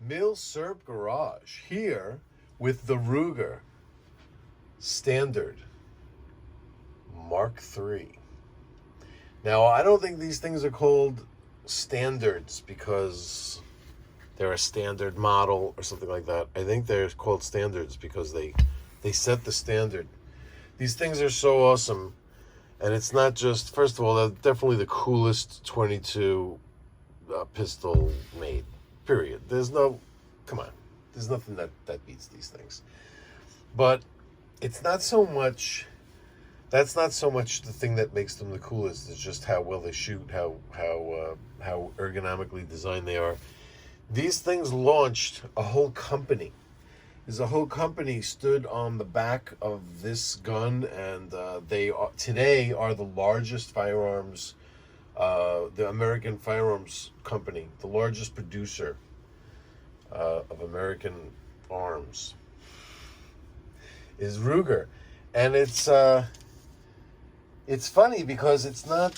Mill Serp Garage here with the Ruger Standard Mark III. Now, I don't think these things are called standards because they're a standard model or something like that. I think they're called standards because they set the standard. These things are so awesome. And it's not just, first of all, they're definitely the coolest 22 pistol made, period. There's no, come on, there's nothing that beats these things. But it's not so much, that's not so much the thing that makes them the coolest. It's just how well they shoot, how ergonomically designed they are. These things launched a whole company. There's a whole company stood on the back of this gun, and they today are the largest firearms, the American firearms company, the largest producer of American arms is Ruger, and it's funny because it's not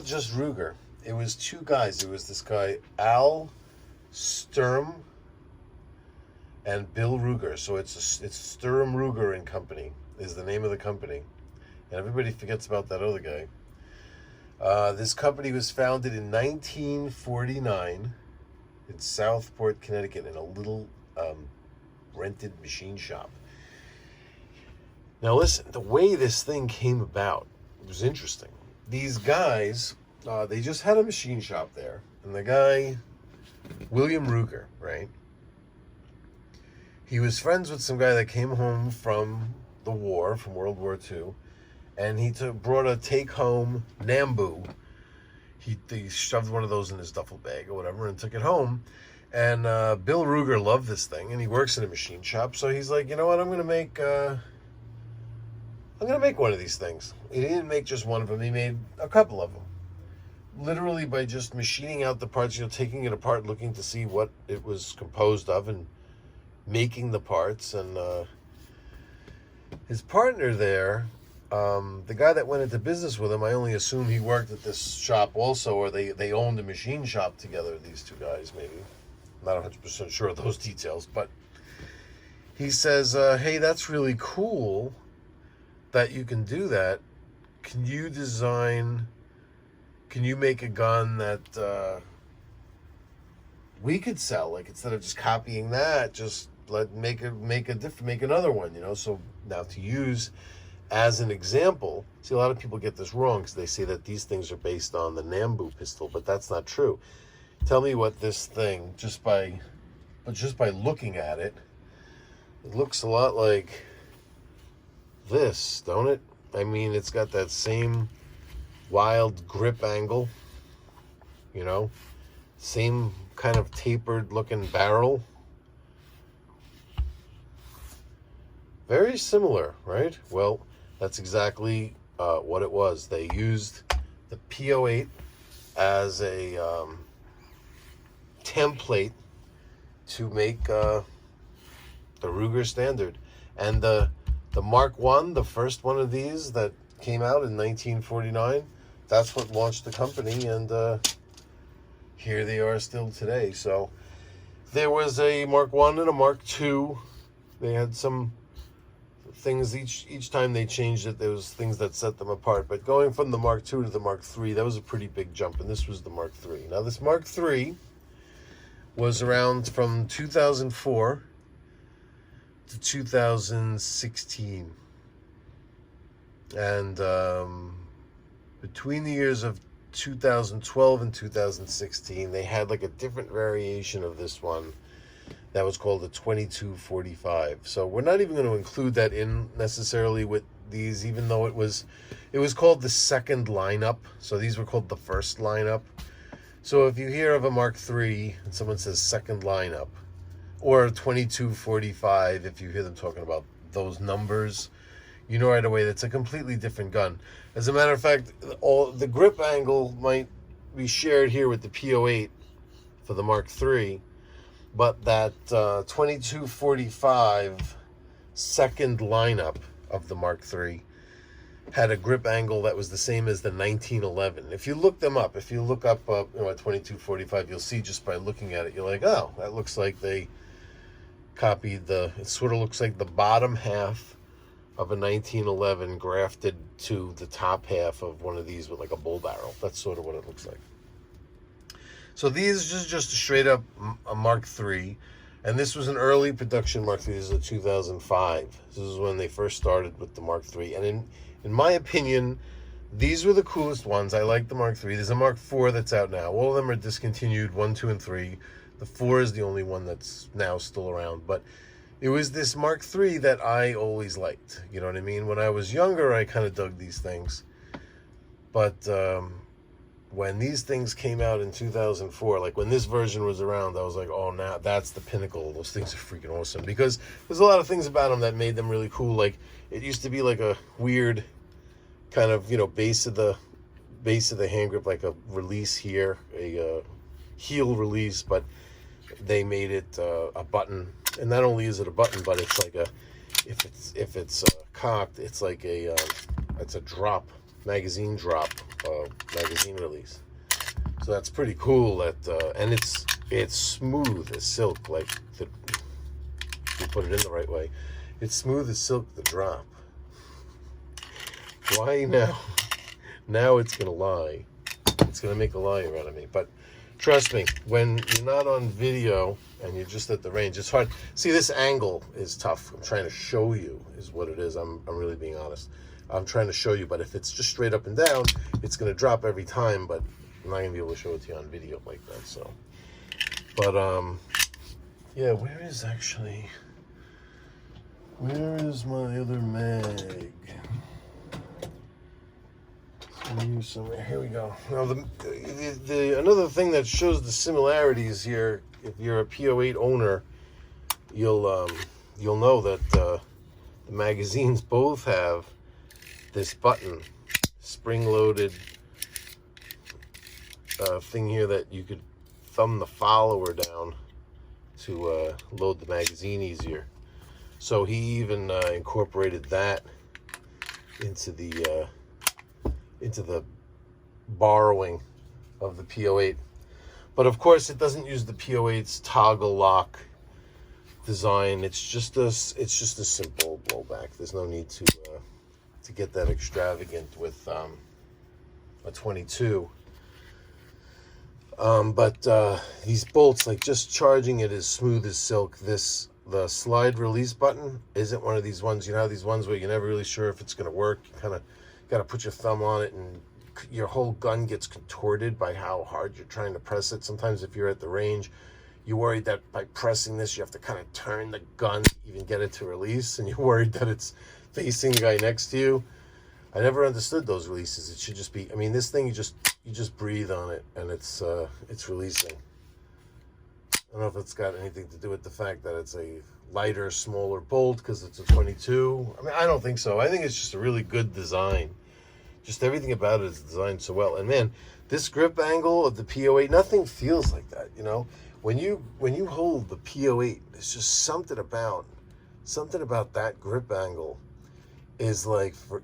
just Ruger. It was two guys. It was this guy Al Sturm and Bill Ruger. So it's Sturm Ruger and Company is the name of the company, and everybody forgets about that other guy. This company was founded in 1949 in Southport, Connecticut, in a little rented machine shop. Now listen, the way this thing came about was interesting. These guys, they just had a machine shop there, and the guy, William Ruger, right? He was friends with some guy that came home from the war, from World War II, and he brought a take-home Nambu. He shoved one of those in his duffel bag or whatever and took it home. And Bill Ruger loved this thing, and he works in a machine shop, so he's like, you know what, I'm gonna make one of these things. He didn't make just one of them; he made a couple of them. Literally by just machining out the parts, taking it apart, looking to see what it was composed of, and making the parts. And his partner there, the guy that went into business with him, I only assume he worked at this shop also, or they owned a machine shop together, these two guys, maybe. I'm not 100% sure of those details, but he says, hey, that's really cool that you can do that. Can you make a gun that we could sell? Like, instead of just copying that, just make another one, So now to use as an example, see, a lot of people get this wrong because they say that these things are based on the Nambu pistol, but that's not true. Tell me what this thing, just by looking at it, it looks a lot like this, don't it? I mean, it's got that same wild grip angle, same kind of tapered looking barrel. Very similar, right? Well, that's exactly what it was. They used the P08 as a template to make the Ruger Standard. And the Mark I, the first one of these that came out in 1949, that's what launched the company, and here they are still today. So there was a Mark I and a Mark II. They had some things each time they changed it. There was things that set them apart, but going from the Mark II to the Mark III, that was a pretty big jump, and this was the Mark III. Now this Mark III was around from 2004 to 2016, and between the years of 2012 and 2016, they had like a different variation of this one that was called the 2245. So we're not even going to include that in necessarily with these, even though it was called the second lineup. So these were called the first lineup. So if you hear of a Mark III and someone says second lineup, or 2245, if you hear them talking about those numbers, you know right away that's a completely different gun. As a matter of fact, all the grip angle might be shared here with the P08 for the Mark III, but that 2245 second lineup of the Mark III had a grip angle that was the same as the 1911. If you look them up, if you look up a 2245, you'll see just by looking at it, you're like, oh, that looks like they copied it sort of looks like the bottom half of a 1911 grafted to the top half of one of these with like a bull barrel. That's sort of what it looks like. So these is just a straight up a Mark III. And this was an early production Mark III. This is a 2005. This is when they first started with the Mark III. And in my opinion, these were the coolest ones. I like the Mark III. There's a Mark IV that's out now. All of them are discontinued, 1, 2, and 3. The 4 is the only one that's now still around. But it was this Mark III that I always liked. You know what I mean? When I was younger, I kind of dug these things. But when these things came out in 2004, like when this version was around, I was like, oh, now that's the pinnacle. Those things are freaking awesome. Because there's a lot of things about them that made them really cool. Like, it used to be like a weird kind of, base of the hand grip, like a release here, a heel release, but they made it a button. And not only is it a button, but it's like if it's cocked, it's like it's a drop, magazine drop, magazine release. So that's pretty cool. And it's smooth as silk. Like, if you put it in the right way, it's smooth as silk. The drop. Why now? Now it's gonna lie. It's gonna make a liar out of me. But trust me, when you're not on video and you're just at the range, it's hard. See, this angle is tough. I'm trying to show you is what it is. I'm really being honest. I'm trying to show you, but if it's just straight up and down, it's going to drop every time, but I'm not going to be able to show it to you on video like that, so. But, yeah, where is my other mag? Somewhere. Here we go. Now, another thing that shows the similarities here, if you're a P08 owner, you'll know that the magazines both have this button, spring-loaded thing here that you could thumb the follower down to load the magazine easier. So he even incorporated that into the borrowing of the P08. But of course, it doesn't use the P08's toggle lock design. It's just a simple blowback. There's no need to get that extravagant with a 22. But these bolts, like, just charging it as smooth as silk. The slide release button isn't one of these ones, these ones where you're never really sure if it's going to work. You kind of got to put your thumb on it and your whole gun gets contorted by how hard you're trying to press it. Sometimes if you're at the range, you're worried that by pressing this, you have to kind of turn the gun to even get it to release, and you're worried that it's facing the guy next to you. I never understood those releases. It should just be, this thing, you just breathe on it and it's releasing. I don't know if it's got anything to do with the fact that it's a lighter, smaller bolt because it's a 22. I don't think so. I think it's just a really good design. Just everything about it is designed so well. And man, this grip angle of the P08, nothing feels like that, When you hold the P08, there's just something about that grip angle is like, for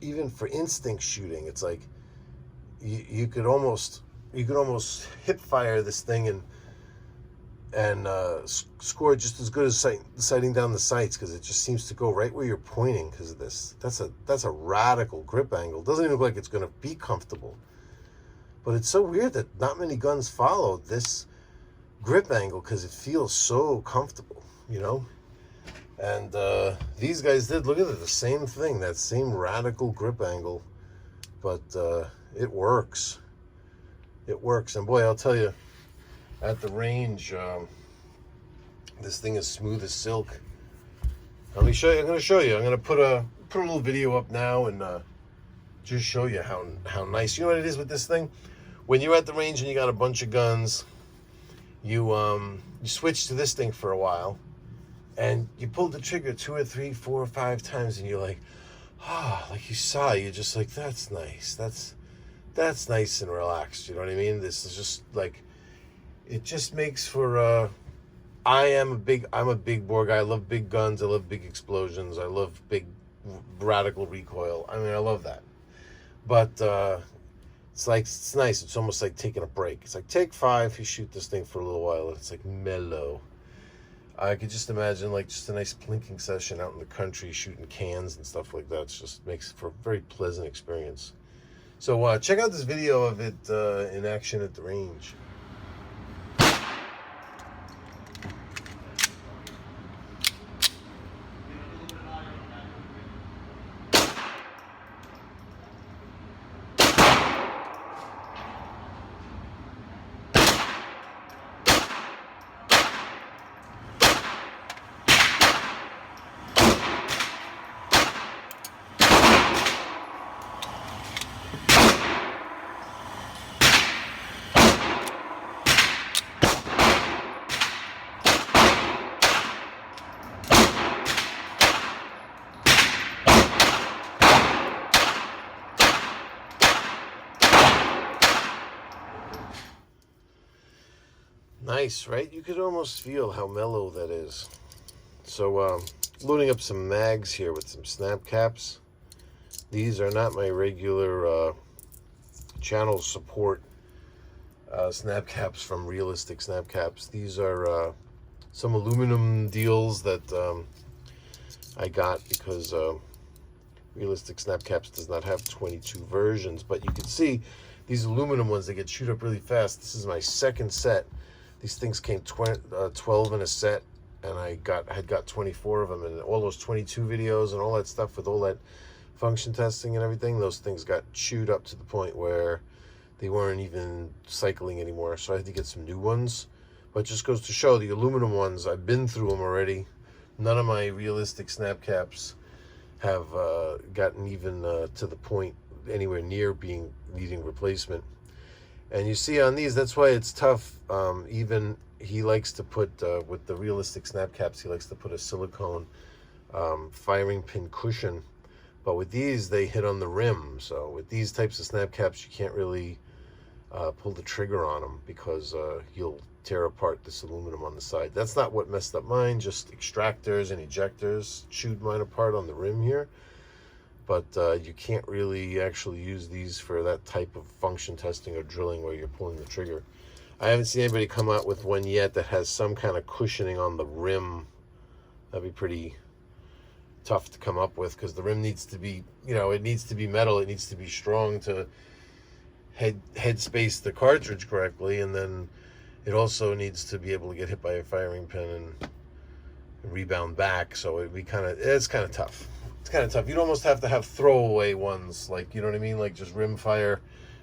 instinct shooting, it's like you could almost hip fire this thing and score just as good as sighting down the sights, because it just seems to go right where you're pointing because of this. That's a radical grip angle. Doesn't even look like it's going to be comfortable. But it's so weird that not many guns follow this grip angle because it feels so comfortable, And these guys did, look at it, the same thing, that same radical grip angle. But it works. It works. And boy, I'll tell you, at the range, this thing is smooth as silk. Let me show you. I'm going to show you. I'm going to put a little video up now and just show you how nice. You know what it is with this thing? When you're at the range and you got a bunch of guns, you switch to this thing for a while, and you pull the trigger 2 or 3, 4 or 5 times, and you're like, like you saw, you're just like, that's nice. That's nice and relaxed. You know what I mean? This is just like, it just makes for I'm a big bore guy. I love big guns. I love big explosions. I love big radical recoil. I love that. But it's nice. It's almost like taking a break. It's like take 5, you shoot this thing for a little while, and it's like mellow. I could just imagine like just a nice plinking session out in the country, shooting cans and stuff like that. It just makes for a very pleasant experience. So check out this video of it in action at the range. Nice, right? You could almost feel how mellow that is. So, loading up some mags here with some snap caps. These are not my regular channel support snap caps from Realistic Snap Caps. These are some aluminum deals that I got because Realistic Snap Caps does not have 22 versions. But you can see these aluminum ones, they get chewed up really fast. This is my second set. These things came 12 in a set, and I had got 24 of them, and all those 22 videos and all that stuff with all that function testing and everything, those things got chewed up to the point where they weren't even cycling anymore. So I had to get some new ones. But it just goes to show the aluminum ones, I've been through them already. None of my Realistic Snap Caps have gotten even to the point anywhere near needing replacement. And you see on these, that's why it's tough. Even he likes to put, with the Realistic Snap Caps, he likes to put a silicone firing pin cushion. But with these, they hit on the rim. So with these types of snap caps, you can't really pull the trigger on them because you'll tear apart this aluminum on the side. That's not what messed up mine, just extractors and ejectors chewed mine apart on the rim here. But you can't really actually use these for that type of function testing or drilling where you're pulling the trigger. I haven't seen anybody come out with one yet that has some kind of cushioning on the rim. That'd be pretty tough to come up with because the rim needs to be, it needs to be metal. It needs to be strong to head space the cartridge correctly, and then it also needs to be able to get hit by a firing pin and rebound back. So it's kind of tough. It's kind of tough. You'd almost have to have throwaway ones, like, you know what I mean? Like just rimfire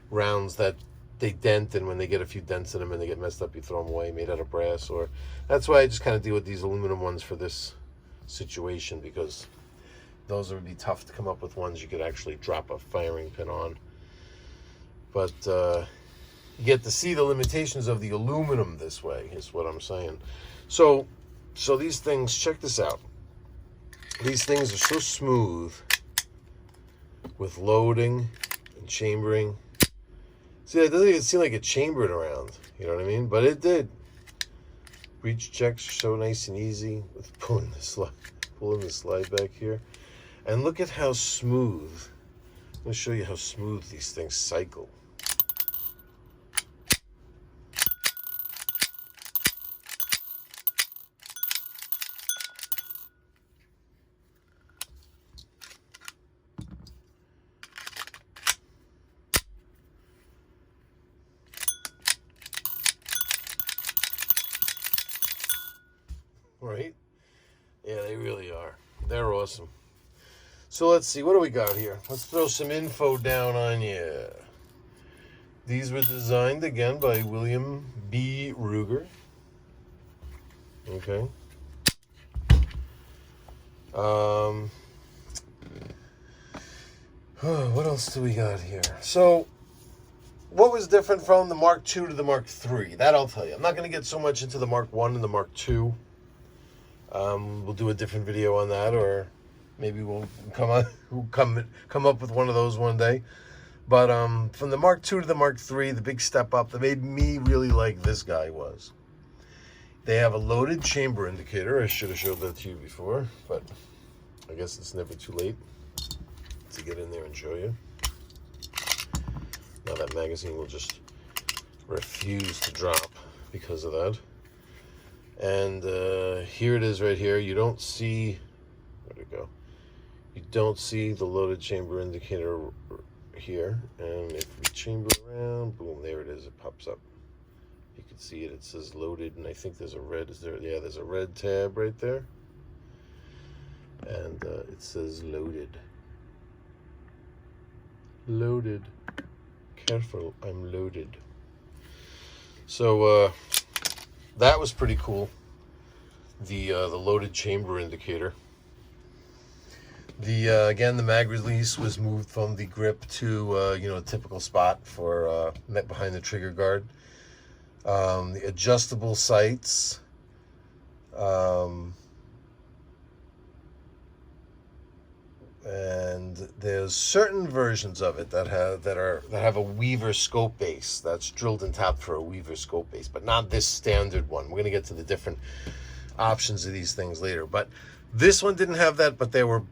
rounds that they dent, and when they get a few dents in them and they get messed up, you throw them away, made out of brass. Or that's why I just kind of deal with these aluminum ones for this situation, because those would be tough to come up with ones you could actually drop a firing pin on. But you get to see the limitations of the aluminum this way, is what I'm saying. So these things, check this out. These things are so smooth with loading and chambering. See, it doesn't even seem like it chambered around, you know what I mean? But it did. Breech checks are so nice and easy with pulling the slide back here. And look at how smooth. I'm going to show you how smooth these things cycle. Right? Yeah, they really are. They're awesome. So let's see, what do we got here? Let's throw some info down on you. These were designed again by William B. Ruger. Okay. What else do we got here? So, what was different from the Mark II to the Mark III? That I'll tell you. I'm not going to get so much into the Mark I and the Mark II. We'll do a different video on that, or maybe we'll come up with one of those one day. But from the Mark II to the Mark III, the big step up that made me really like this guy was they have a loaded chamber indicator. I should have showed that to you before, but I guess it's never too late to get in there and show you. Now that magazine will just refuse to drop because of that. And here it is right here. You don't see, where'd it go? You don't see the loaded chamber indicator here. And if we chamber around, boom, there it is. It pops up. You can see it. It says loaded, and I think there's a red. Is there? Yeah, there's a red tab right there. And it says loaded. Loaded. Careful, I'm loaded. So that was pretty cool. The loaded chamber indicator. The again, the mag release was moved from the grip to you know, a typical spot for behind the trigger guard. The adjustable sights. And there's certain versions of it that have a Weaver scope base that's drilled and tapped for a Weaver scope base, but not this standard one. We're gonna get to the different options of these things later. But this one didn't have that, but there were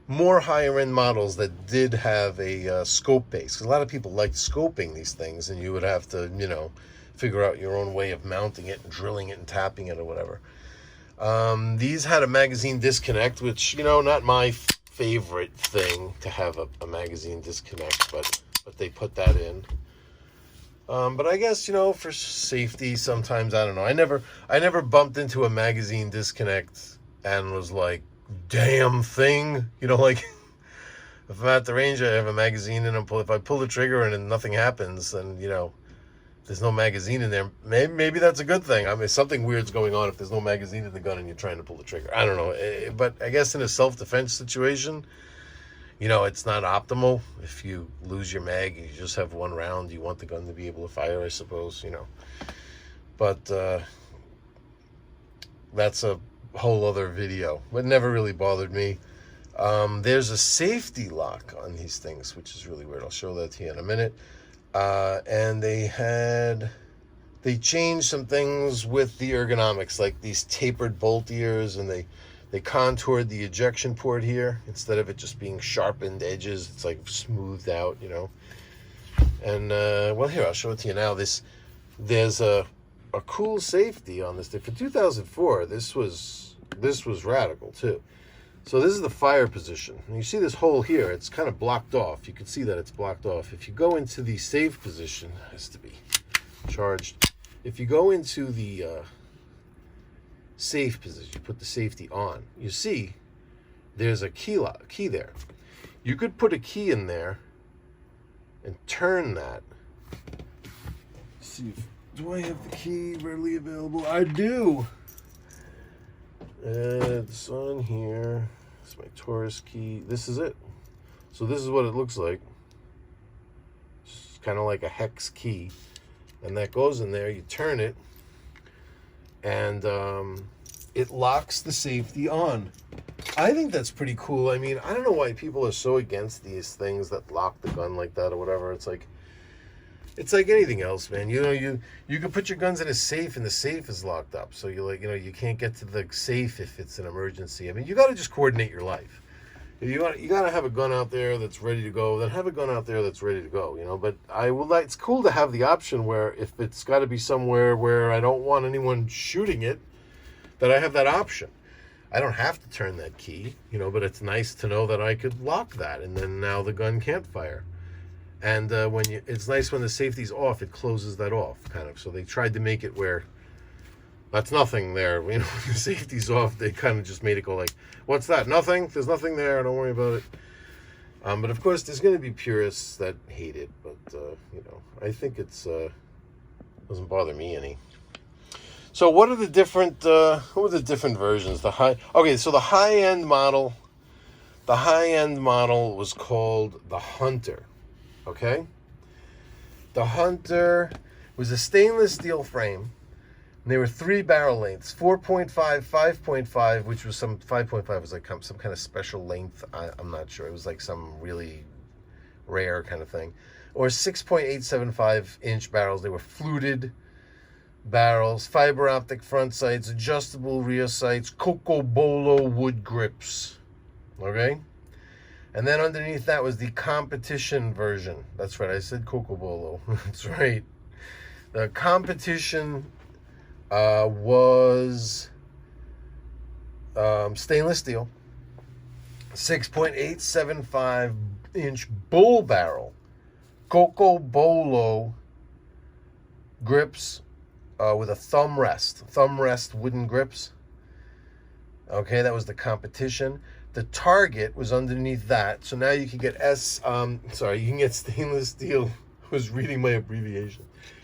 more higher end models that did have a scope base. Because a lot of people liked scoping these things, and you would have to, you know, figure out your own way of mounting it and drilling it and tapping it or whatever. These had a magazine disconnect, which, you know, not my favorite thing to have a magazine disconnect, but they put that in. But I guess, you know, for safety, sometimes, I don't know. I never bumped into a magazine disconnect and was like, damn thing, you know, like if I'm at the range, I have a magazine and if I pull the trigger and then nothing happens, then, you know, there's no magazine in there. Maybe that's a good thing. I mean, something weird's going on if there's no magazine in the gun and you're trying to pull the trigger. I don't know. But I guess in a self-defense situation, you know, it's not optimal. If you lose your mag, you just have one round. You want the gun to be able to fire, I suppose, you know. But that's a whole other video. It never really bothered me. There's a safety lock on these things, which is really weird. I'll show that to you in a minute. And they changed some things with the ergonomics, like these tapered bolt ears, and they contoured the ejection port here. Instead of it just being sharpened edges, it's like smoothed out, you know. And well, here, I'll show it to you now. There's a cool safety on this thing. For 2004, this was radical too. So this is the fire position. And you see this hole here, it's kind of blocked off. You can see that it's blocked off. If you go into the safe position, it has to be charged. If you go into the safe position, you put the safety on, you see there's a key there. You could put a key in there and turn that. Let's see, do I have the key readily available? I do. It's on here. It's my Taurus key. This is it. So this is what it looks like. It's kind of like a hex key. And that goes in there. You turn it. And it locks the safety on. I think that's pretty cool. I mean, I don't know why people are so against these things that lock the gun like that or whatever. It's like anything else, man. You know, you can put your guns in a safe and the safe is locked up. So you're like, you know, you can't get to the safe if it's an emergency. I mean, you got to just coordinate your life. If you got to have a gun out there that's ready to go, then have a gun out there that's ready to go, you know. But it's cool to have the option where if it's got to be somewhere where I don't want anyone shooting it, that I have that option. I don't have to turn that key, you know, but it's nice to know that I could lock that and then now the gun can't fire. And it's nice when the safety's off, it closes that off, kind of. So they tried to make it where that's nothing there. You know, when the safety's off, they kind of just made it go like, what's that? Nothing? There's nothing there. Don't worry about it. But of course, there's going to be purists that hate it. But, you know, I think it's doesn't bother me any. So what are the different, what were the different versions? Okay, so the high-end model was called the Hunter. Okay, the Hunter was a stainless steel frame, and there were 3 barrel lengths: 4.5, 5.5, which was 5.5 was like some kind of special length. I'm not sure. It was like some really rare kind of thing, or 6.875 inch barrels. They were fluted barrels, fiber optic front sights, adjustable rear sights, Cocobolo wood grips. Okay. And then underneath that was the competition version. That's right, I said Cocobolo. That's right. The competition was stainless steel, 6.875 inch bull barrel, Cocobolo grips with a thumb rest wooden grips. Okay, that was the competition. The target was underneath that. So now you can get you can get stainless steel. I was reading my abbreviation.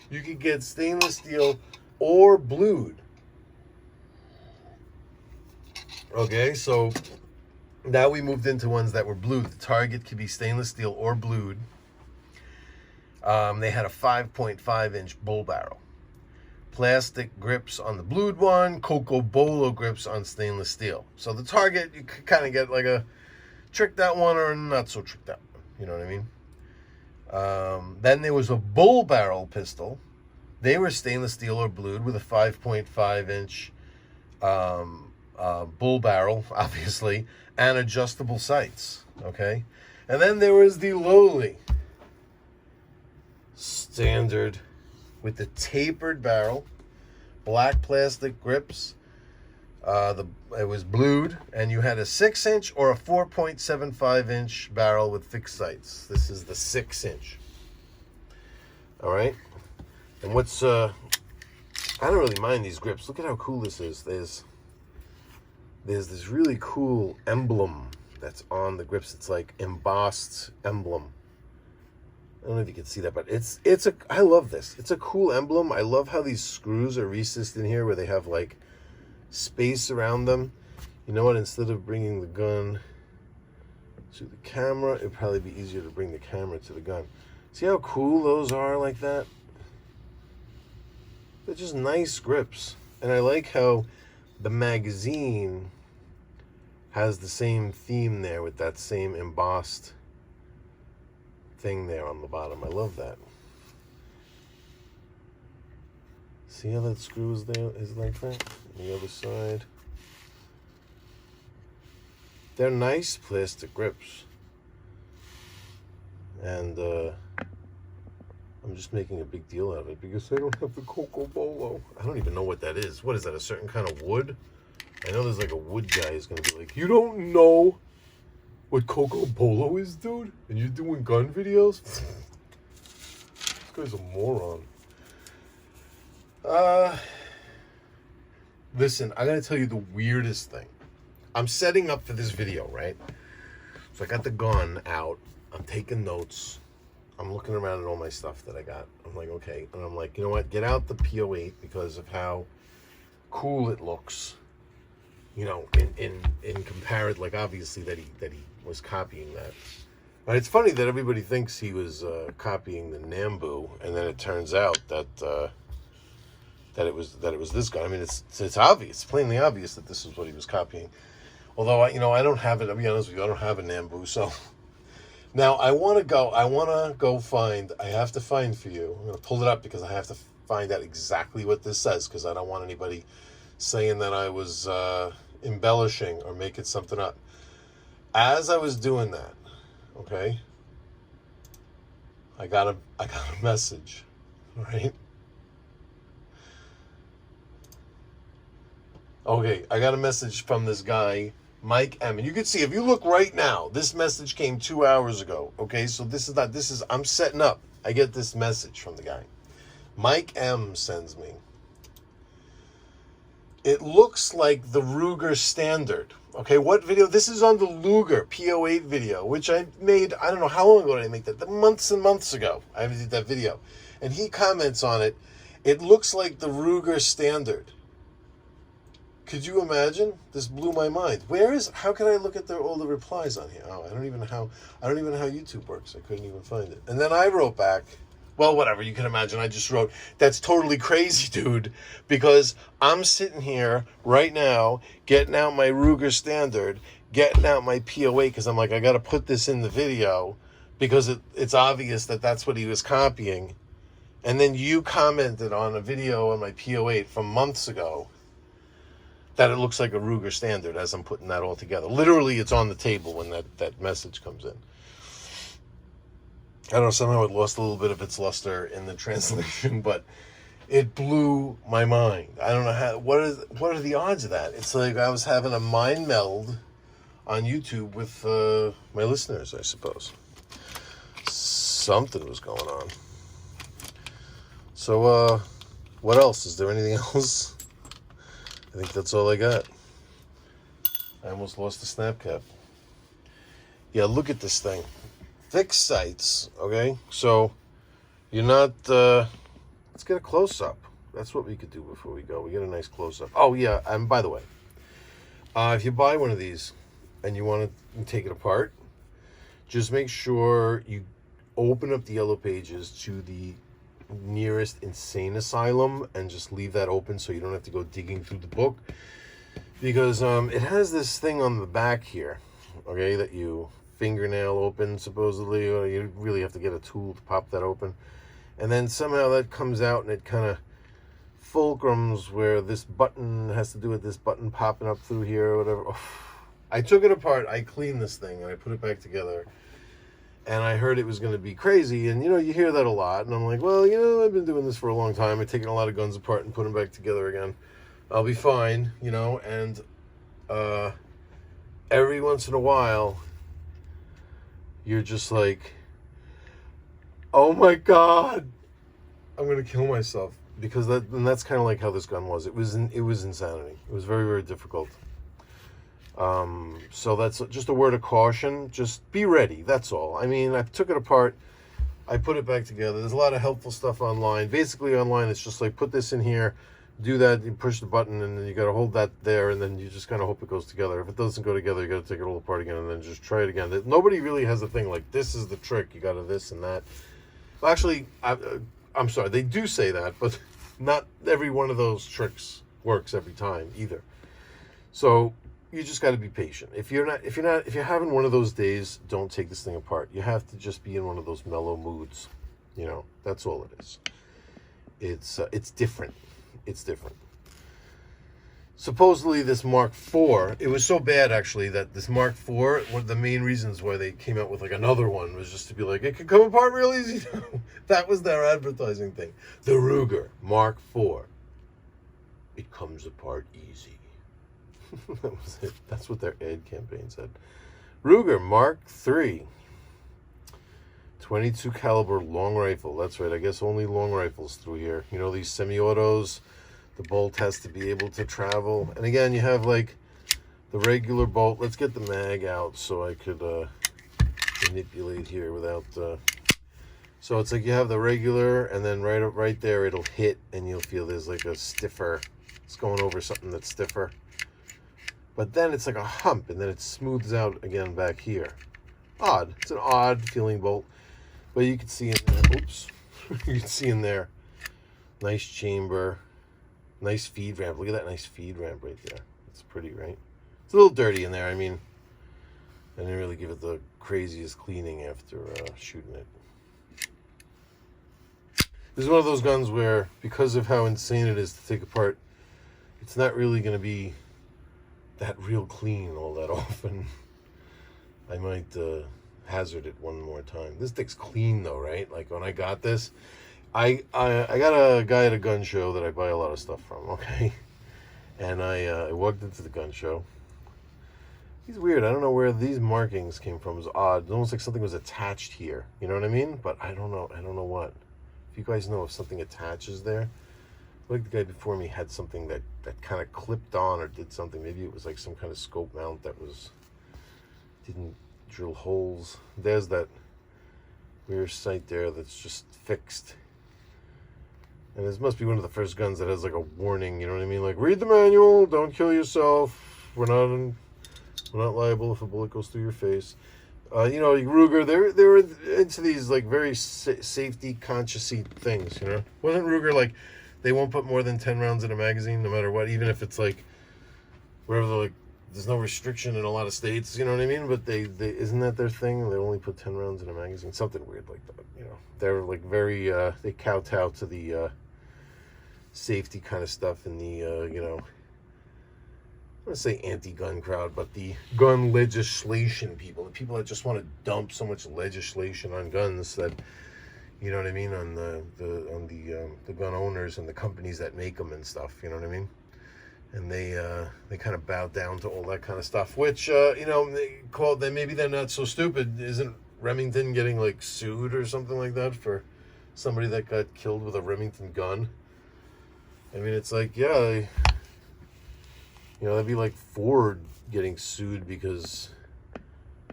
You could get stainless steel or blued. Okay, so now we moved into ones that were blued. The target could be stainless steel or blued. They had a 5.5 inch bull barrel. Plastic grips on the blued one, Cocobolo grips on stainless steel. So the target, you could kind of get like a tricked out one or not so tricked out one. You know what I mean? Then there was a bull barrel pistol. They were stainless steel or blued with a 5.5 inch bull barrel, obviously, and adjustable sights. Okay? And then there was the lowly standard with the tapered barrel, black plastic grips. It was blued, and you had a 6-inch or a 4.75-inch barrel with fixed sights. This is the 6-inch. All right, and what's I don't really mind these grips. Look at how cool this is. There's this really cool emblem that's on the grips. It's like embossed emblem. I don't know if you can see that, but I love this. It's a cool emblem. I love how these screws are recessed in here where they have like space around them. You know what? Instead of bringing the gun to the camera, it'd probably be easier to bring the camera to the gun. See how cool those are like that? They're just nice grips. And I like how the magazine has the same theme there with that same embossed thing there on the bottom. I love that. See how that screw is there? Is like that? On the other side. They're nice plastic grips. And I'm just making a big deal out of it because I don't have the Cocobolo. I don't even know what that is. What is that? A certain kind of wood? I know there's like a wood guy who's gonna be like, you don't know what Cocobolo is, dude? And you're doing gun videos? This guy's a moron. Listen, I gotta tell you the weirdest thing. I'm setting up for this video, right? So I got the gun out. I'm taking notes. I'm looking around at all my stuff that I got. I'm like, okay. And I'm like, you know what? Get out the P08 because of how cool it looks. You know, in comparison, like obviously that he was copying that. But it's funny that everybody thinks he was copying the Nambu, and then it turns out that that it was this guy. I mean, it's obvious, plainly obvious that this is what he was copying. Although I don't have it. I'll be honest with you, I don't have a Nambu. So now I have to find for you. I'm gonna pull it up because I have to find out exactly what this says because I don't want anybody saying that I was embellishing or making something up. As I was doing that, okay, I got a message, right? Okay, I got a message from this guy, Mike M. And you can see, if you look right now, this message came 2 hours ago. Okay, so I'm setting up. I get this message from the guy. Mike M sends me. It looks like the Ruger Standard. Okay, what video? This is on the Luger P08 video, which I made, I don't know how long ago did I make that? Months and months ago, I did that video. And he comments on it. It looks like the Ruger Standard. Could you imagine? This blew my mind. How can I look at all the replies on here? Oh, I don't even know how YouTube works. I couldn't even find it. And then I wrote back, well, whatever, you can imagine. I just wrote, that's totally crazy, dude, because I'm sitting here right now getting out my Ruger Standard, getting out my P08, because I'm like, I got to put this in the video because it's obvious that that's what he was copying. And then you commented on a video on my P08 from months ago that it looks like a Ruger Standard as I'm putting that all together. Literally, it's on the table when that message comes in. I don't know, somehow it lost a little bit of its luster in the translation, but it blew my mind. I don't know how. What are the odds of that? It's like I was having a mind meld on YouTube with my listeners, I suppose. Something was going on. So, what else? Is there anything else? I think that's all I got. I almost lost the snap cap. Yeah, look at this thing. Fixed sights, okay? So, you're not... let's get a close-up. That's what we could do before we go. We get a nice close-up. Oh, yeah, and by the way, if you buy one of these and you want to take it apart, just make sure you open up the yellow pages to the nearest insane asylum and just leave that open so you don't have to go digging through the book, because it has this thing on the back here, okay, that you fingernail open supposedly, or you really have to get a tool to pop that open, and then somehow that comes out and it kind of fulcrums where this button has to do with this button popping up through here or whatever. I took it apart, I cleaned this thing, and I put it back together. And I heard it was going to be crazy. And, you hear that a lot. And I'm like, well, I've been doing this for a long time. I've taken a lot of guns apart and put them back together again. I'll be fine, And every once in a while, you're just like, oh, my God, I'm going to kill myself. Because that's kind of like how this gun was. It was insanity. It was very, very difficult. So that's just a word of caution. Just be ready. That's all. I mean, I took it apart. I put it back together. There's a lot of helpful stuff online. Basically online, it's just like, put this in here, do that, you push the button, and then you got to hold that there, and then you just kind of hope it goes together. If it doesn't go together, you got to take it all apart again, and then just try it again. Nobody really has a thing like, this is the trick. You got to this and that. Well, actually, I'm sorry. They do say that, but not every one of those tricks works every time either. So you just got to be patient. If you're having one of those days, don't take this thing apart. You have to just be in one of those mellow moods. That's all it is. It's different. It's different. Supposedly this Mark IV, it was so bad actually that this Mark IV, one of the main reasons why they came out with like another one was just to be like, it can come apart real easy. That was their advertising thing. The Ruger Mark IV, it comes apart easy. That was it. That's what their ad campaign said. Ruger Mark III, 22 caliber long rifle. That's right. I guess only long rifles through here. These semi-autos, the bolt has to be able to travel. And again, you have like the regular bolt. Let's get the mag out so I could manipulate here without. So it's like you have the regular, and then right there it'll hit, and you'll feel there's like a stiffer. It's going over something that's stiffer. But then it's like a hump, and then it smooths out again back here. Odd. It's an odd feeling bolt. But you can see in there, oops. You can see in there, nice chamber, nice feed ramp. Look at that nice feed ramp right there. It's pretty, right? It's a little dirty in there. I mean, I didn't really give it the craziest cleaning after shooting it. This is one of those guns where, because of how insane it is to take apart, it's not really going to be that real clean all that often. I might hazard it one more time. This thing's clean though, right? Like when I got this, I got a guy at a gun show that I buy a lot of stuff from, okay? And I walked into the gun show. He's weird. I don't know where these markings came from. It's odd. It's almost like something was attached here. You know what I mean? But I don't know what. If you guys know if something attaches there. Like the guy before me had something that kind of clipped on or did something. Maybe it was like some kind of scope mount that didn't drill holes. There's that weird sight there that's just fixed. And this must be one of the first guns that has like a warning, you know what I mean? Like, read the manual, don't kill yourself. We're not liable if a bullet goes through your face. Ruger, they're into these like very safety conscious-y things, Wasn't Ruger like, they won't put more than 10 rounds in a magazine, no matter what, even if it's like, wherever they're like, there's no restriction in a lot of states, you know what I mean? But they isn't that their thing? They only put 10 rounds in a magazine, something weird like that, They're like very, they kowtow to the safety kind of stuff and the, want to say anti-gun crowd, but the gun legislation people, the people that just want to dump so much legislation on guns that, you know what I mean, on the gun owners and the companies that make them and stuff, you know what I mean? And they kind of bow down to all that kind of stuff, which you know, maybe they're not so stupid. Isn't Remington getting like sued or something like that for somebody that got killed with a Remington gun? I mean, it's like, yeah, you know, that'd be like Ford getting sued because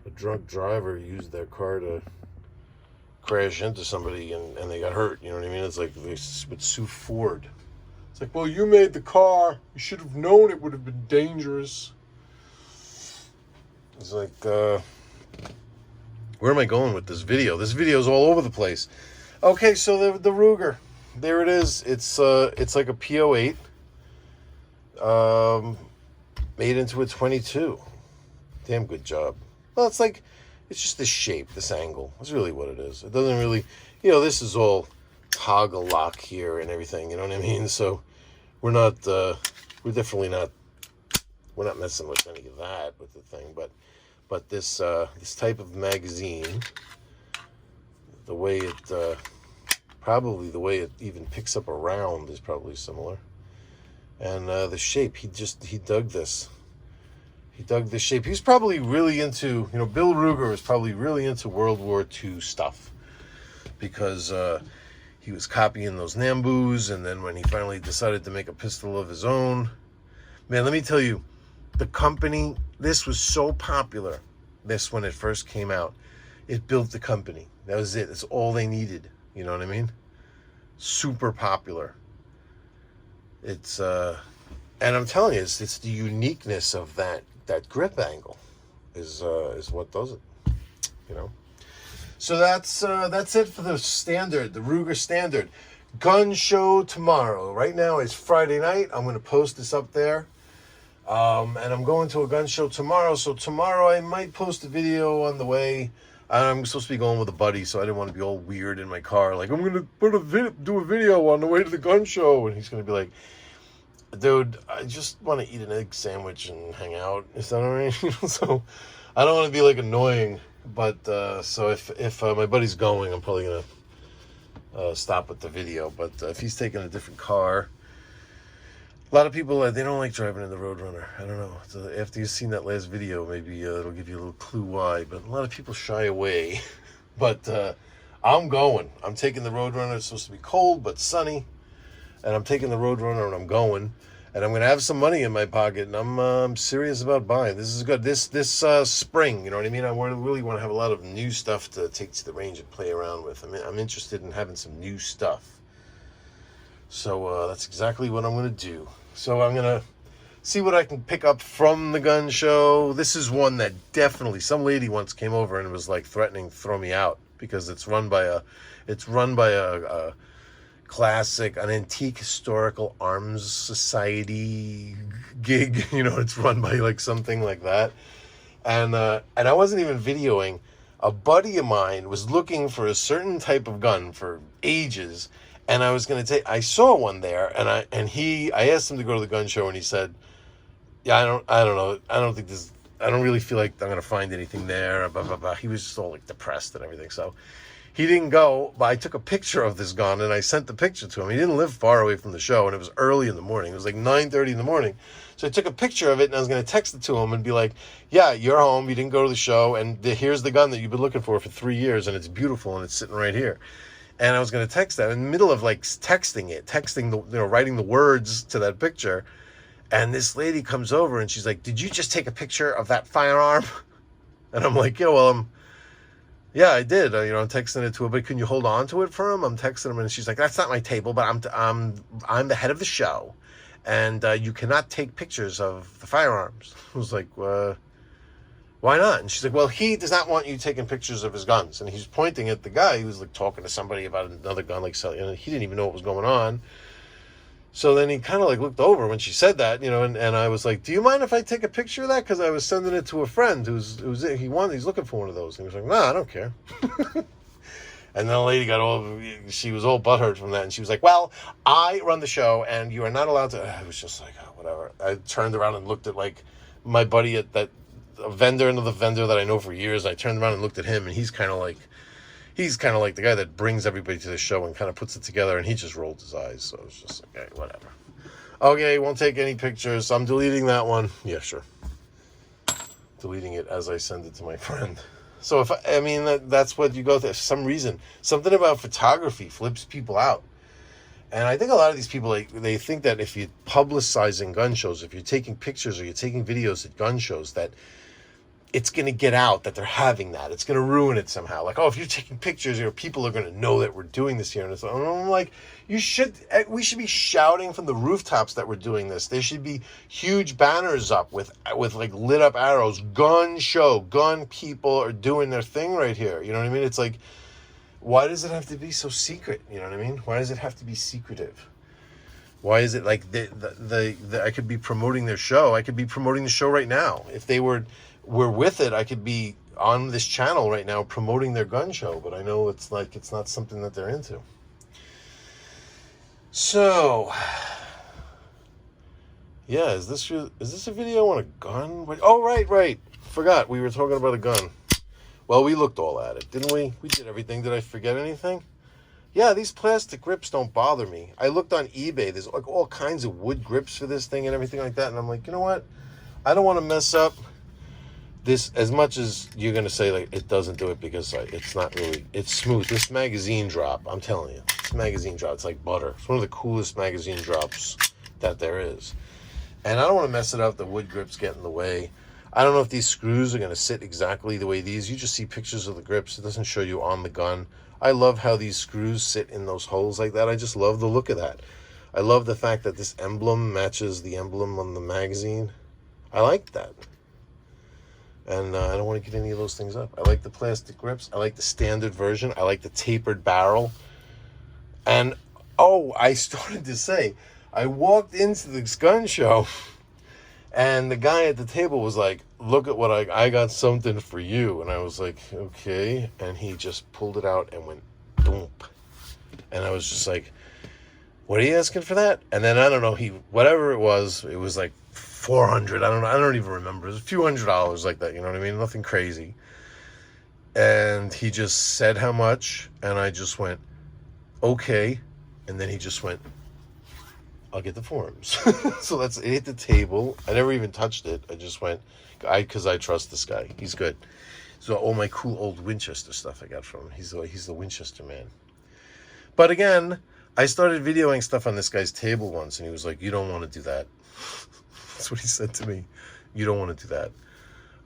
a drunk driver used their car to crash into somebody and they got hurt. You know what I mean? It's like they would sue Ford. It's like, well, you made the car. You should have known it would have been dangerous. It's like, where am I going with this video? This video is all over the place. Okay, so the Ruger. There it is. It's like a P08 made into a 22. Damn good job. Well, it's just the shape, this angle. That's really what it is. It doesn't really, you know, this is all toggle lock here and everything, you know what I mean? So we're not, we're definitely not, we're not messing with any of that with the thing, but this type of magazine, the way it, probably the way it even picks up a round is probably similar. And the shape, he dug this. He dug this shape. He was probably really into, you know, Bill Ruger was probably really into World War II stuff because he was copying those Nambus, and then when he finally decided to make a pistol of his own, man, let me tell you, the company, this was so popular, this when it first came out, it built the company. That was it. That's all they needed. You know what I mean? Super popular. It's and I'm telling you, it's the uniqueness of that grip angle is what does it. You know. So that's it for the Ruger Standard. Gun show tomorrow. Right now it's Friday night. I'm going to post this up there. And I'm going to a gun show tomorrow. So tomorrow I might post a video on the way. I'm supposed to be going with a buddy, so I didn't want to be all weird in my car. Like, I'm going to do a video on the way to the gun show. And he's going to be like, dude, I just want to eat an egg sandwich and hang out. Is that all right? So I don't want to be like annoying. But so if my buddy's going, I'm probably going to stop with the video. But if he's taking a different car, a lot of people, they don't like driving in the Roadrunner. I don't know. So after you've seen that last video, maybe it'll give you a little clue why. But a lot of people shy away. But I'm going. I'm taking the Roadrunner. It's supposed to be cold but sunny. And I'm taking the Roadrunner and I'm going. And I'm going to have some money in my pocket. And I'm serious about buying. This is good. This spring, you know what I mean? I really want to have a lot of new stuff to take to the range and play around with. I mean, I'm interested in having some new stuff. So that's exactly what I'm going to do. So I'm going to see what I can pick up from the gun show. This is one that definitely, some lady once came over and was like threatening to throw me out because it's run by a classic, an antique historical arms society gig. You know, it's run by like something like that. And I wasn't even videoing. A buddy of mine was looking for a certain type of gun for ages. And I was going to I saw one there, and I asked him to go to the gun show, and he said, yeah, I don't know. I don't really feel like I'm going to find anything there, blah, blah, blah. He was just all like depressed and everything. So he didn't go, but I took a picture of this gun, and I sent the picture to him. He didn't live far away from the show, and it was early in the morning. It was like 9:30 in the morning. So I took a picture of it, and I was going to text it to him and be like, yeah, you're home. You didn't go to the show, and here's the gun that you've been looking for 3 years, and it's beautiful, and it's sitting right here. And I was going to text that in the middle of like writing the words to that picture. And this lady comes over and she's like, did you just take a picture of that firearm? And I'm like, yeah, I did. I'm texting it to her, but can you hold on to it for him? I'm texting him and she's like, that's not my table, but I'm the head of the show. And you cannot take pictures of the firearms. I was like, why not? And she's like, well, he does not want you taking pictures of his guns. And he's pointing at the guy who was like talking to somebody about another gun, like selling, and he didn't even know what was going on. So then he kind of like looked over when she said that, and I was like, do you mind if I take a picture of that? Because I was sending it to a friend he's looking for one of those. And he was like, no, I don't care. And then the lady she was all butthurt from that. And she was like, well, I run the show and you are not allowed to. I was just like, oh, whatever. I turned around and looked at like my buddy at that another vendor that I know for years. I turned around and looked at him, and he's kind of like the guy that brings everybody to the show and kind of puts it together. And he just rolled his eyes. So it was just like, okay, whatever. Okay, won't take any pictures. I'm deleting that one. Yeah, sure. Deleting it as I send it to my friend. So that's what you go through. For some reason, something about photography flips people out. And I think a lot of these people, they think that if you're publicizing gun shows, if you're taking pictures or you're taking videos at gun shows, that it's going to get out that they're having that. It's going to ruin it somehow. Like, oh, if you're taking pictures, people are going to know that we're doing this here. And I'm like, we should be shouting from the rooftops that we're doing this. There should be huge banners up with like lit up arrows. Gun show, gun people are doing their thing right here. You know what I mean? It's like, why does it have to be so secret? You know what I mean? Why does it have to be secretive? Why is it like I could be promoting their show? I could be promoting the show right now. If they were with it, I could be on this channel right now promoting their gun show, but I know it's not something that they're into. So, yeah, is this a video on a gun? Oh, right. Forgot we were talking about a gun. Well, we looked all at it, didn't we? We did everything. Did I forget anything? Yeah, these plastic grips don't bother me. I looked on eBay. There's like all kinds of wood grips for this thing and everything like that, and I'm like, you know what? I don't want to mess up this as much as you're going to say like it doesn't do it, because it's not really, it's smooth. This magazine drop, I'm telling you, this magazine drop, it's like butter. It's one of the coolest magazine drops that there is. And I don't want to mess it up. The wood grips get in the way. I don't know if these screws are going to sit exactly the way these. You just see pictures of the grips. It doesn't show you on the gun. I love how these screws sit in those holes like that. I just love the look of that. I love the fact that this emblem matches the emblem on the magazine. I like that. And I don't want to get any of those things up. I like the plastic grips. I like the standard version. I like the tapered barrel. And, I started to say, I walked into this gun show, and the guy at the table was like, look at what I got something for you. And I was like, okay. And he just pulled it out and went, boom. And I was just like, what are you asking for that? And then, I don't know, whatever it was like $400. I don't even remember. It was a few $100s like that. You know what I mean? Nothing crazy. And he just said how much. And I just went, okay. And then he just went, I'll get the forms. So it hit the table. I never even touched it. I just went, because I trust this guy. He's good. So all my cool old Winchester stuff I got from him. He's the Winchester man. But again, I started videoing stuff on this guy's table once, and he was like, you don't want to do that. That's what he said to me. You don't want to do that.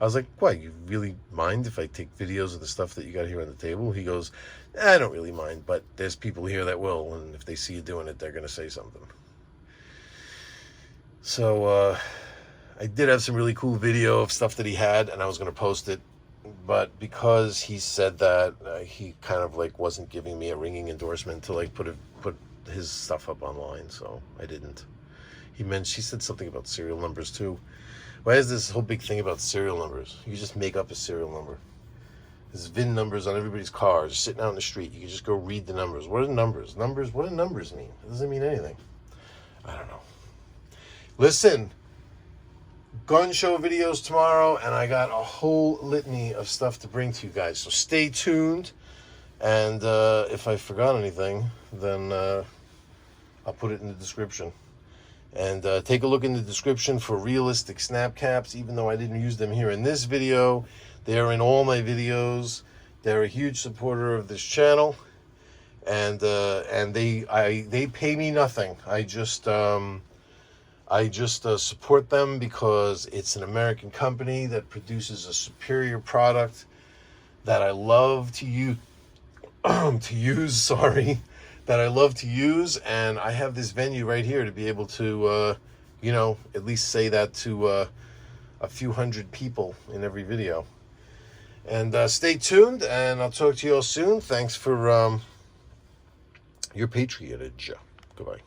I was like, what, you really mind if I take videos of the stuff that you got here on the table? He goes, I don't really mind, but there's people here that will, and if they see you doing it, they're going to say something. So I did have some really cool video of stuff that he had, and I was going to post it, but because he said that, he kind of like wasn't giving me a ringing endorsement to like put his stuff up online, so I didn't. She said something about serial numbers too. Why is this whole big thing about serial numbers? You just make up a serial number. There's VIN numbers on everybody's cars sitting out in the street. You can just go read the numbers. What are numbers? What do numbers mean? It doesn't mean anything. I don't know. Listen, gun show videos tomorrow, and I got a whole litany of stuff to bring to you guys. So stay tuned, and if I forgot anything, then I'll put it in the description. And take a look in the description for realistic snap caps, even though I didn't use them here in this video. They're in all my videos. They're a huge supporter of this channel, and they pay me nothing. I just support them because it's an American company that produces a superior product that I love to use. That I love to use, and I have this venue right here to be able to, at least say that to a few hundred people in every video. And stay tuned, and I'll talk to you all soon. Thanks for your patronage. Goodbye.